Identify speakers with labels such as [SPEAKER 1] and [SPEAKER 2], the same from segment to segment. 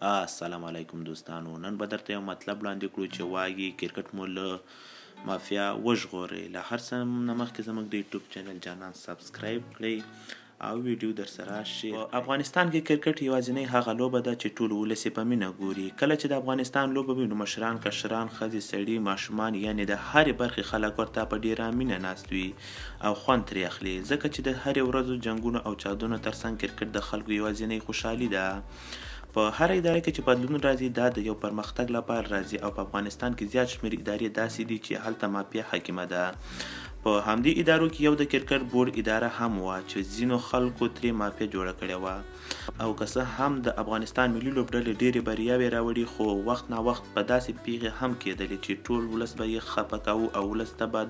[SPEAKER 1] السلام علیکم دوستانو، نن به درته یو مطلب وړاندې کړو چې وايي کرکټ مو له مافیا وژغورئ. له هر څه نه مخکې زموږ د یوټیوب چینل جانان سبسکرایب کړئ او ویډیو در سره شیر. په افغانستان کې کرکټ یوازینۍ هغه لوبه ده چې ټول ولس یې په مینه ګوري. کله چې د افغانستان لوبه وي نو مشران، کشران، ښځې، سړي، ماشومان یعنې د هرې برخې خلک ورته په ډېره مینه ناست وي او خوند ترې اخلي، ځکه چې د هرې ورځو جنګونو او چاودنو ترڅنګ کرکټ د خلکو یوازینۍ خوشحالي ده. په هر اداره کې چې بدلون راځي دا د یو پرمختګ لپاره راځي او په افغانستان کې زیات شمېر ادارې داسې دي چې هلته مافیا حاکمه ده. په همدې ادارو کې یو د کرکټ بورډ اداره هم وه چې ځینو خلکو ترې مافیا جوړه کړې وه، او که څه هم د افغانستان ملي لوبډلې ډېرې بریاوې راوړي، خو وخت نا وخت په داسې پیښې هم کېدلې چې ټول ولس به یې خفه کوو او ولس ته به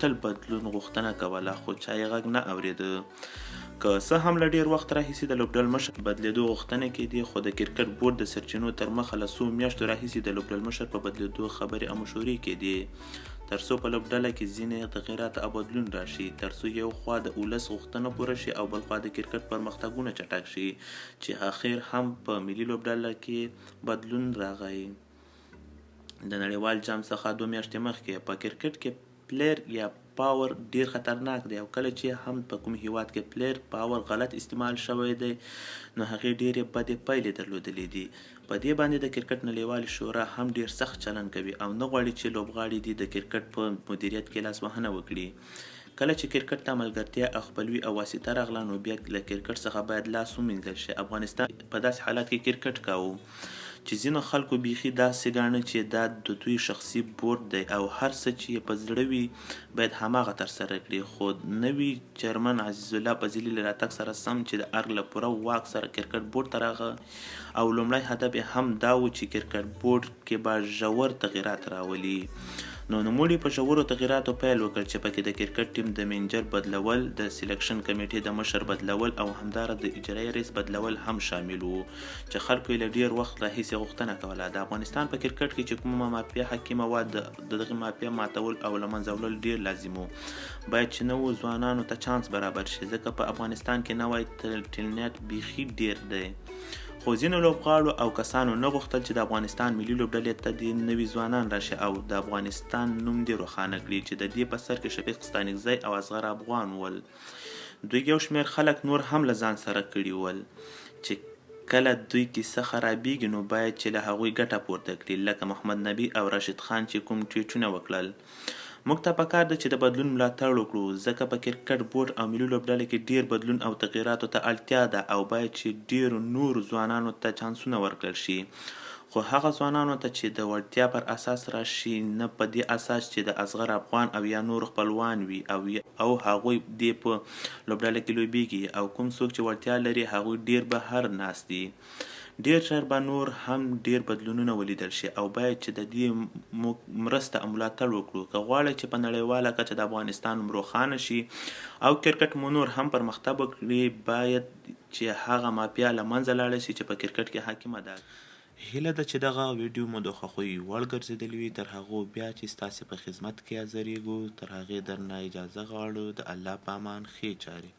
[SPEAKER 1] تل بدلون غوښتنه کوله، خو چا یې غږ نه اورېده. که څه هم له ډېر وخت راهیسې د لوبډل مشر بدلېدو غوښتنې کېدې، خو د کرکټ بورډ د سرچینو تر مخه له څو میاشتو راهیسې د لوبډل مشر په بدلېدو خبرې او مشورې کېدې، تر څو په لوبډله کې ځینې تغیرات او بدلون راشي، تر څو یو خوا د ولس غوښتنه پوره شي او بل خوا د کرکټ پرمختګونه چټک شي، چې اخر هم په ملي لوبډله کې بدلون راغی. د نړیوال جام څخه 2 میاشتې مخکې په کرکټ کې پلیر یا پاور ډیر خطرناک دی، او کله چې هم په کوم هیواد کې پلیر پاور غلط استعمال شوی دی نو هغې ډیرې بدې پایلې درلودلې دي. په دې باندې د کرکټ نړیوالې شورا هم ډیر سخت چلن کوي او نه غواړي چې لوبغاړي دي د کرکټ په مدیریت کې لاسوهنه وکړي. کله چې کرکټ ته ملګرتیا او خپلوي او واسطه راغله نو بیا له کرکټ څخه باید لاس ومینځل شي. افغانستان په داسې حالات کې کرکټ کاوه چې ځینو خلکو بیخي داسې ګاڼه چې دا د دوی شخصي بورډ دی او هر څه چې یې په زړه وي باید هماغه ترسره کړي. خو نوي چیرمن عزیز الله فضلي له راتګ سره سم چې د ارګ له پوره واک سره کرکټ بورډ ته راغی او لومړی هدف یې هم دا و چې کرکټ بورډ کې به ژور تغییرات راولي. نو نوموړي په ژورو تغییراتو پیل وکړ چې پکې د کرکټ ټیم د منیجر بدلول، د سلیکشن کمیټې د مشر بدلول او همدارس د اجرایي رئیس بدلول هم شامل وو، چې خلکو یې له ډېر وخت راهیسې غوښتنه کوله. د افغانستان په کرکټ کې چې کومه مافیا حاکمه وه د دغې مافیا ماتول او له منځه وړل ډېر لازم وو. باید چې نوو ځوانانو ته چانس برابر شي، ځکه په افغانستان کې نوی ټیلنټ بیخي ډېر دی. خو ځینو لوبغاړو او کسانو نه غوښتل چې د افغانستان ملي لوبډلې ته دې نوي ځوانان راشي او د افغانستان نوم دې روښانه کړي، چې د دې په سر کې شفیق ستانکزی او اصغر افغان ول. دوی یو شمېر خلک نور هم له ځان سره کړي ول چې کله دوی کیسه خرابېږي نو باید چې له هغوی ګټه پورته کړي، لکه محمد نبي او راشد خان چې کوم ټویټونه وکړل. موږ ته پکار ده چې د بدلون ملاتړ وکړو، ځکه په کرکټ بورډ او ملي لوبډلې کې ډیر بدلون او تغییراتو ته اړتیا ده او باید چې ډیرو نورو ځوانانو ته چانسونه ورکړل شي، خو هغه ځوانانو ته چې د وړتیا پر اساس راشي، نه په دې اساس چې د اصغر افغان او یا نور خپلوان وي او هغوی دې په لوبډله کې لوبیږي، او کوم څوک چې وړتیا لري هغوی ډیر بهر ناست دي. ډیر ژر به نور هم ډیر بدلونونه ولیدل شي او باید چې د دې مرسته او ملاتړ وکړو که غواړئ چې په نړیواله کچه د افغانستان نوم روښانه شي او کرکټ مو نور هم پرمختګ وکړي. باید چې هغه مافیا له منځه لاړه شي چې په کرکټ کې حاکمه ده. هیله ده چې دغه ویډیو مو د خوښوي وړ ګرځېدلی وي. تر هغو بیا چې ستاسې په خدمت کې حاضرېږو، تر هغې درنه اجازه غواړو. د الله په امان، ښې چارې.